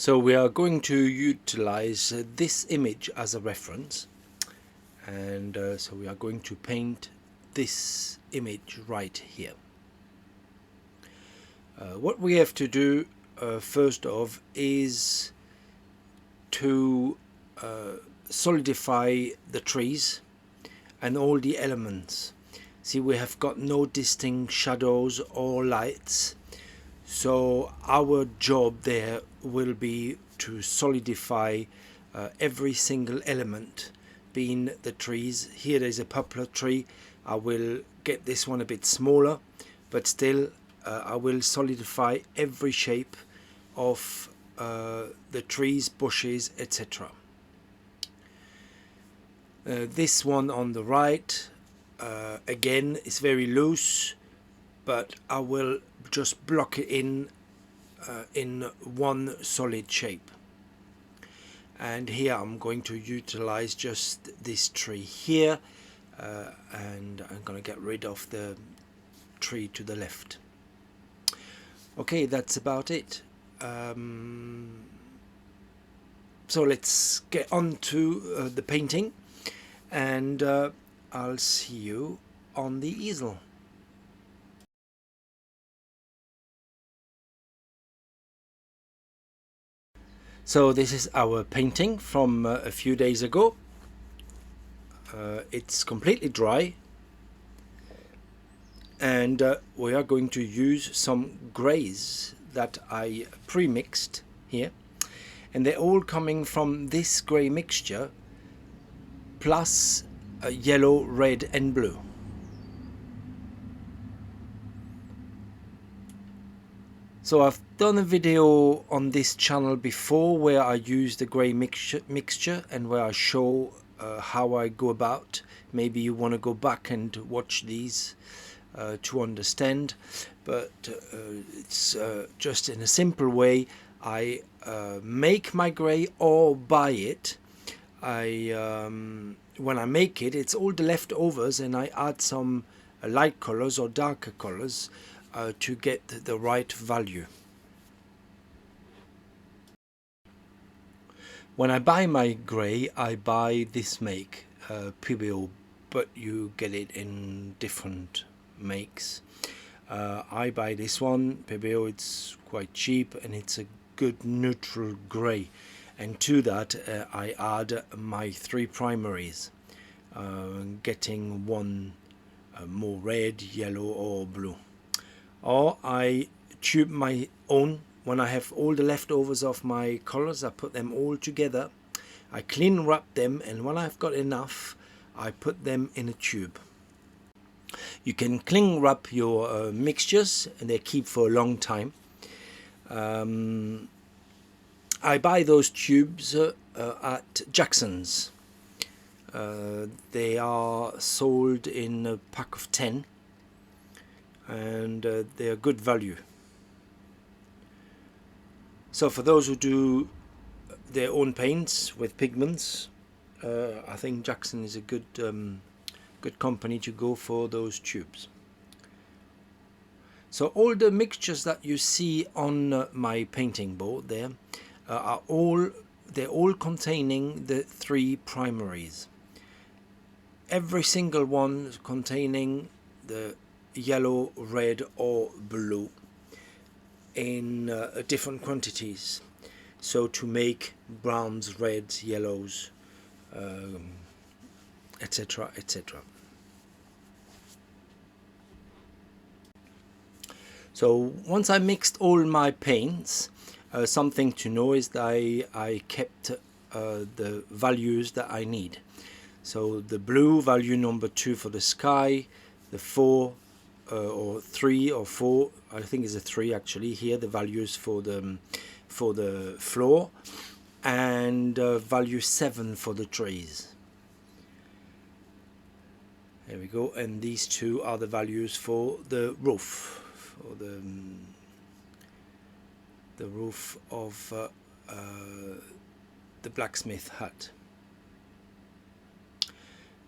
So we are going to utilize this image as a reference, and so we are going to paint this image right here. What we have to do first off is to solidify the trees and all the elements. See, we have got no distinct shadows or lights, so our job there will be to solidify every single element, being the trees. Here there's a poplar tree. I will get this one a bit smaller, but still I will solidify every shape of the trees, bushes, etc. This one on the right again is very loose, but I will just block it in one solid shape. And here I'm going to utilize just this tree here, and I'm going to get rid of the tree to the left. Okay, that's about it. So let's get on to the painting, and I'll see you on the easel. So this is our painting from a few days ago. It's completely dry, and we are going to use some greys that I pre-mixed here, and they're all coming from this grey mixture plus yellow, red and blue. So I've done a video on this channel before where I use the grey mixture and where I show how I go about. Maybe you want to go back and watch these to understand, but it's just in a simple way. I make my grey or buy it. When I make it, it's all the leftovers, and I add some light colors or darker colors to get the right value. When I buy my grey, I buy this make, BRISTLE, but you get it in different makes. I buy this one, BRISTLE. It's quite cheap and it's a good neutral grey, and to that I add my 3 primaries, getting one more red, yellow or blue. Or I tube my own. When I have all the leftovers of my colors, I put them all together, I clean wrap them, and when I've got enough, I put them in a tube. You can cling wrap your mixtures and they keep for a long time. I buy those tubes at Jackson's. They are sold in a pack of 10, and they are good value. So for those who do their own paints with pigments, I think Jackson is a good good company to go for those tubes. So all the mixtures that you see on my painting board there they're all containing the 3 primaries. Every single one containing the yellow, red or blue in different quantities, so to make browns, reds, yellows, etc, etc. So once I mixed all my paints, something to know is that I kept the values that I need. So the blue value number 2 for the sky, the 4 or 3 or 4, I think it's a 3 actually here, the values for the floor, and value 7 for the trees. There we go, and these 2 are the values for the roof, for the roof of the blacksmith hut.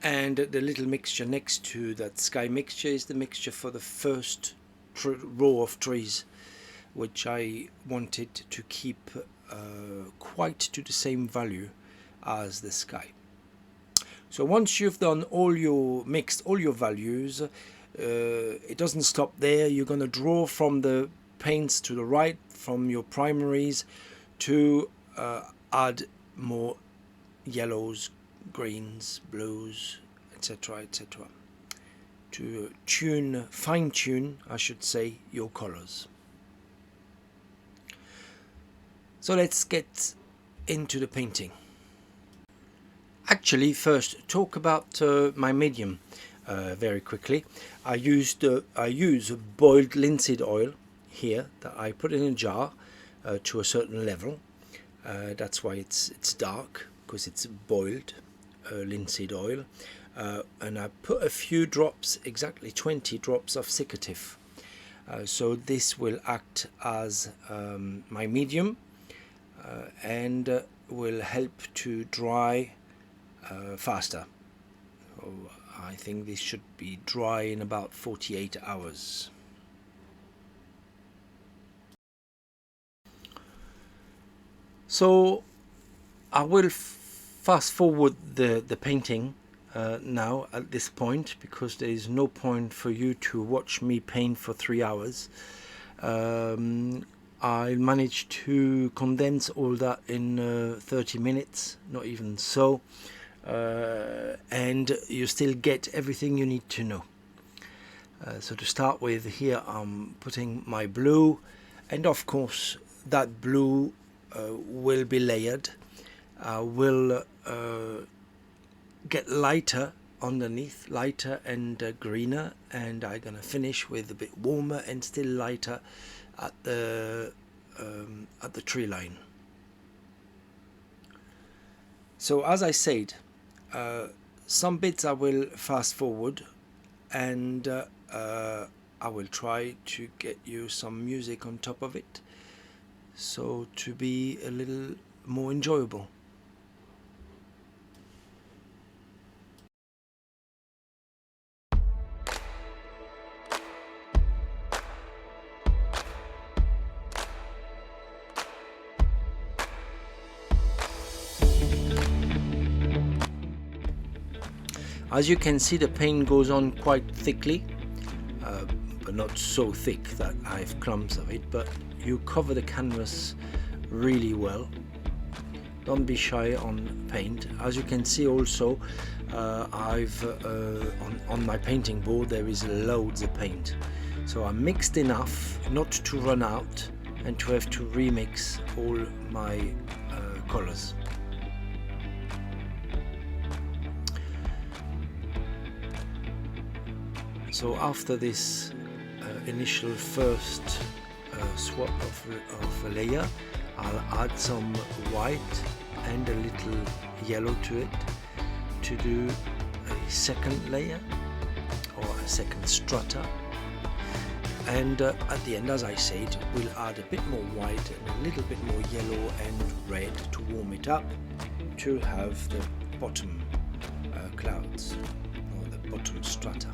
And the little mixture next to that sky mixture is the mixture for the first row of trees, which I wanted to keep quite to the same value as the sky. So once you've done mixed all your values, it doesn't stop there. You're going to draw from the paints to the right, from your primaries, to add more yellows, greens, blues, etc., etc., to fine tune, I should say, your colors. So let's get into the painting. Actually, first talk about my medium very quickly. I use boiled linseed oil here that I put in a jar to a certain level. That's why it's dark, because it's boiled linseed oil. And I put a few drops, exactly 20 drops of cicative. So this will act as my medium and will help to dry faster. So I think this should be dry in about 48 hours. So I will fast forward the painting now at this point, because there is no point for you to watch me paint for 3 hours. I managed to condense all that in 30 minutes, not even so, and you still get everything you need to know. So to start with, here I'm putting my blue, and of course that blue will be layered. Will get lighter underneath, lighter and greener, and I'm gonna finish with a bit warmer and still lighter at the tree line. So as I said, some bits I will fast forward, and I will try to get you some music on top of it, so to be a little more enjoyable. As you can see, the paint goes on quite thickly, but not so thick that I have clumps of it, but you cover the canvas really well. Don't be shy on paint. As you can see also, on my painting board there is loads of paint, so I mixed enough not to run out and to have to remix all my colors. So after this initial first swap of a layer, I'll add some white and a little yellow to it to do a second layer or a second strata. And at the end, as I said, we'll add a bit more white and a little bit more yellow and red to warm it up, to have the bottom clouds or the bottom strata.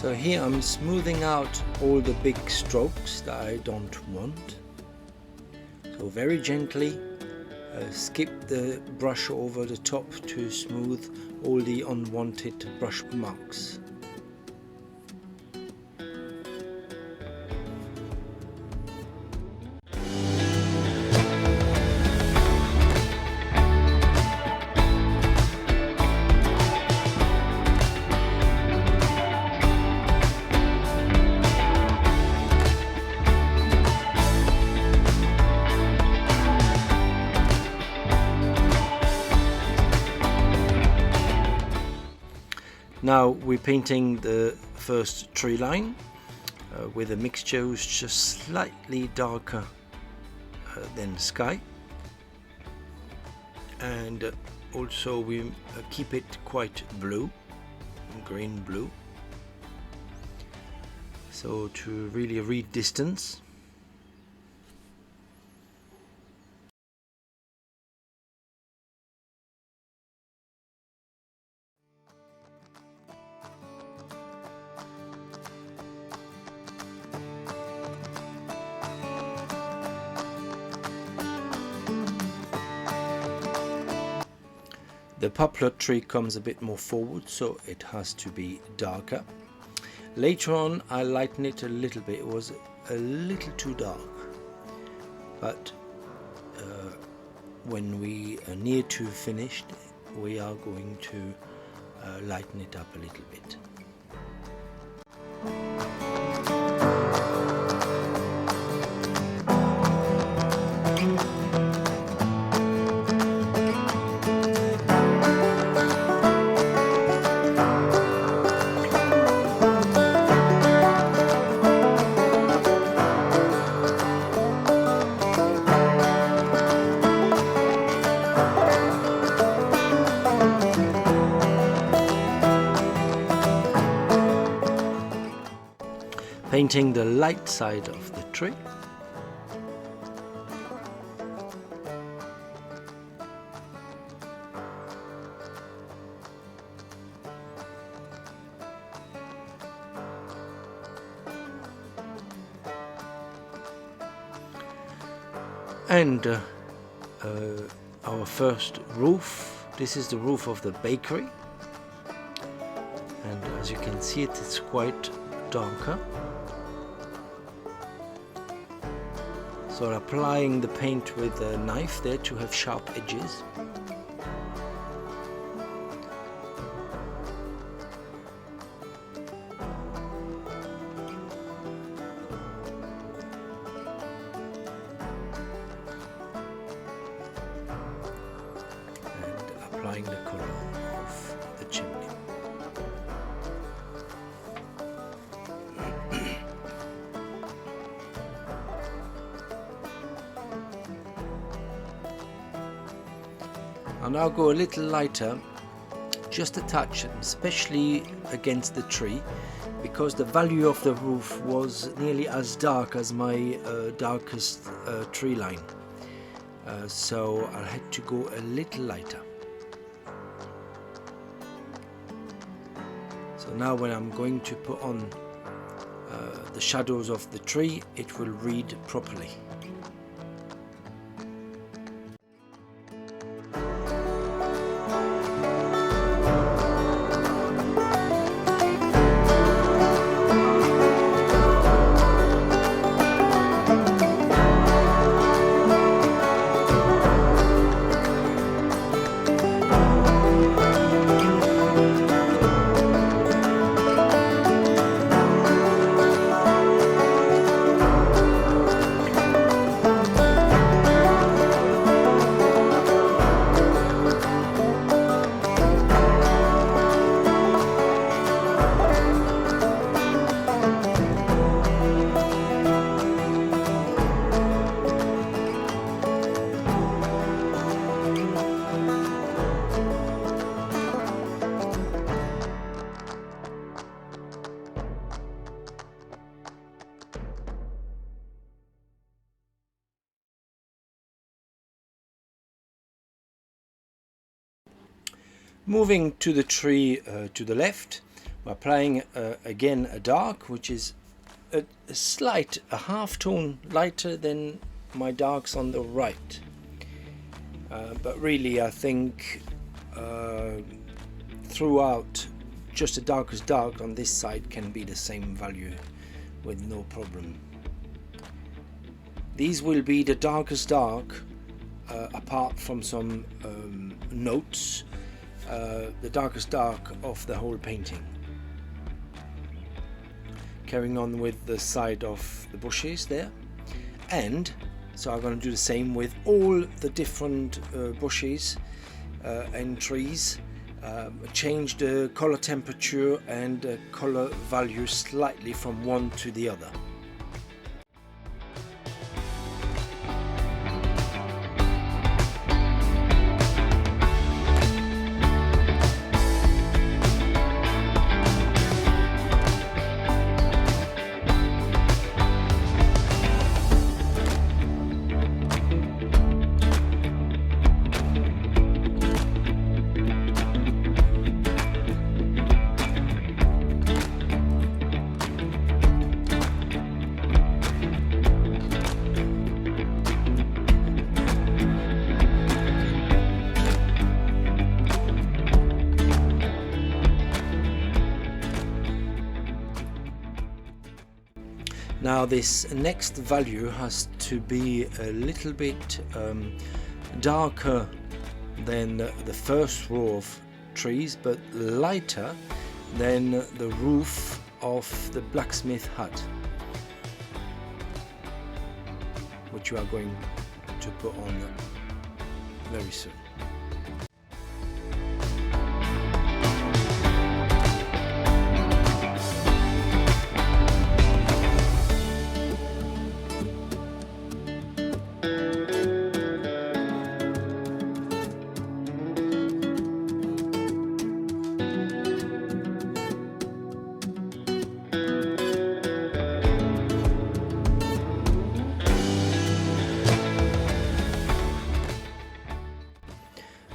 So here I'm smoothing out all the big strokes that I don't want. So very gently skip the brush over the top to smooth all the unwanted brush marks. Now we're painting the first tree line with a mixture which is just slightly darker than sky, and also we keep it quite blue, green blue, so to really read distance. The poplar tree comes a bit more forward, so it has to be darker. Later on I lighten it a little bit. It was a little too dark, but when we are near to finished, we are going to lighten it up a little bit. Painting the light side of the tree. And our first roof. This is the roof of the bakery, and as you can see it's quite darker. So applying the paint with a knife there to have sharp edges. And applying the color of the chimney. I'll now go a little lighter, just a touch, especially against the tree, because the value of the roof was nearly as dark as my darkest tree line. So I had to go a little lighter. So now when I'm going to put on the shadows of the tree, it will read properly. Moving to the tree to the left, we're applying again a dark, which is a half tone lighter than my darks on the right. But really I think throughout just the darkest dark on this side can be the same value with no problem. These will be the darkest dark apart from some notes. The darkest dark of the whole painting. Carrying on with the side of the bushes there, and so I'm going to do the same with all the different bushes and trees change the color temperature and color value slightly from one to the other. Now this next value has to be a little bit darker than the first row of trees, but lighter than the roof of the blacksmith hut, which you are going to put on very soon.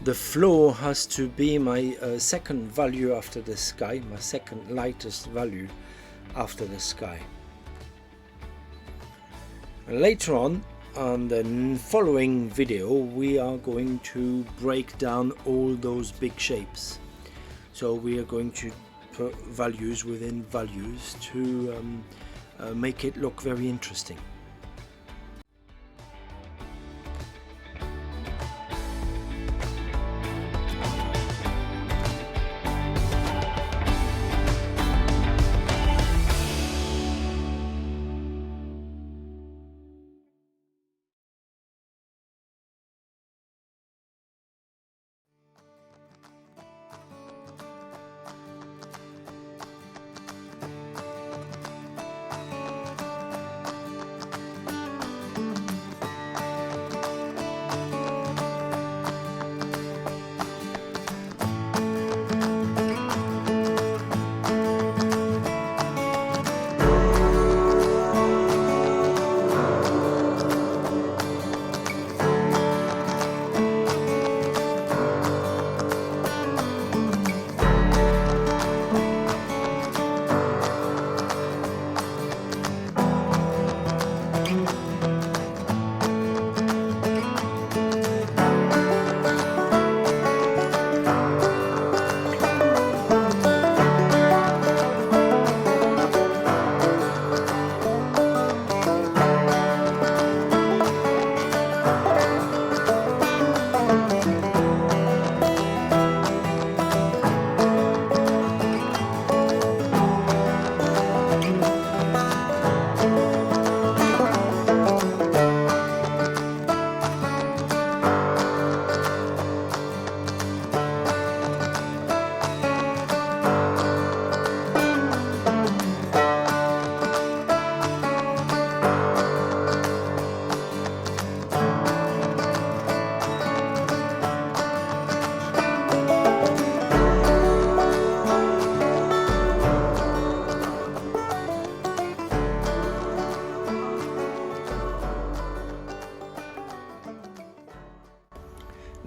The floor has to be my second value after the sky, my second lightest value after the sky. And later on the following video, we are going to break down all those big shapes. So we are going to put values within values to make it look very interesting.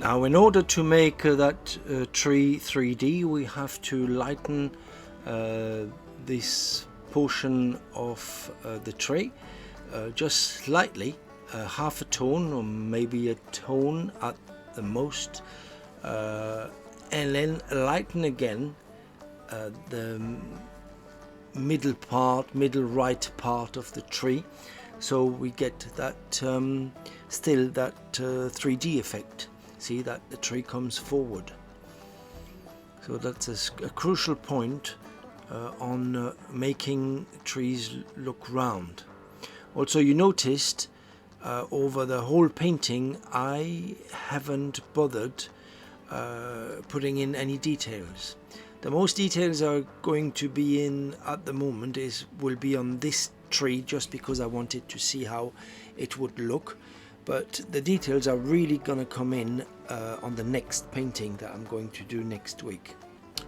Now, in order to make that tree 3D, we have to lighten this portion of the tree just slightly, half a tone or maybe a tone at the most, and then lighten again the middle right part of the tree, so we get that still that 3D effect. See that the tree comes forward. So that's a crucial point on making trees look round. Also, you noticed over the whole painting I haven't bothered putting in any details. The most details are going to be in at the moment will be on this tree, just because I wanted to see how it would look, but the details are really gonna come in on the next painting that I'm going to do next week,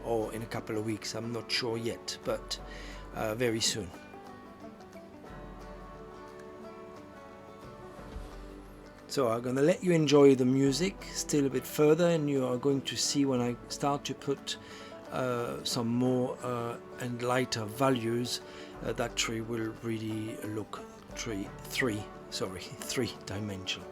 or in a couple of weeks. I'm not sure yet, but very soon. So I'm going to let you enjoy the music still a bit further, and you are going to see when I start to put some more and lighter values, that tree will really look three-dimensional.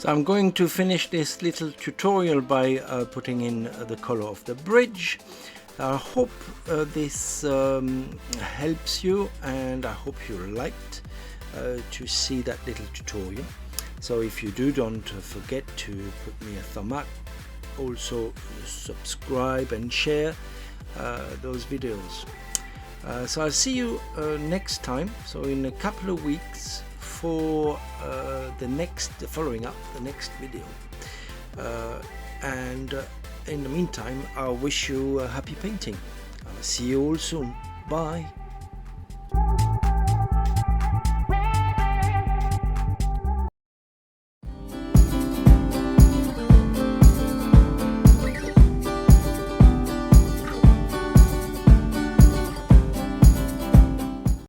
So I'm going to finish this little tutorial by putting in the color of the bridge. I hope this helps you, and I hope you liked to see that little tutorial. So if you do, don't forget to put me a thumb up. Also subscribe and share those videos. So I'll see you next time, so in a couple of weeks, for following up the next video. And in the meantime, I wish you a happy painting. I'll see you all soon. Bye.